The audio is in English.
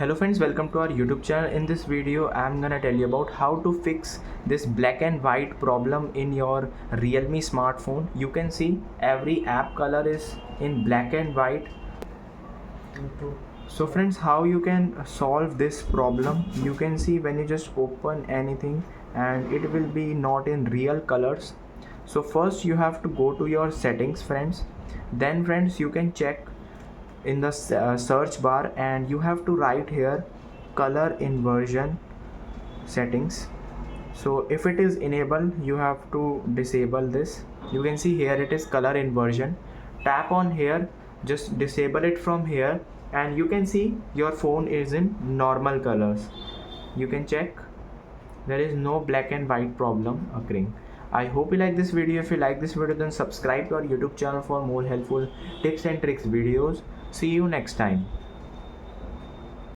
Hello friends, welcome to our YouTube channel. In this video I'm gonna tell you about how to fix this black and white problem in your Realme smartphone. You can see every app color is in black and white. So friends, how you can solve this problem? You can see when you just open anything and it will be not in real colors. So first you have to go to your settings friends. Then friends, you can check in the search bar and you have to write here color inversion settings. So if it is enabled, you have to disable this. You can see here it is color inversion. Tap on here, just disable it from here, and you can see your phone is in normal colors. You can check there is no black and white problem occurring. I hope you like this video. If you like this video, then subscribe to our YouTube channel for more helpful tips and tricks videos. See you next time.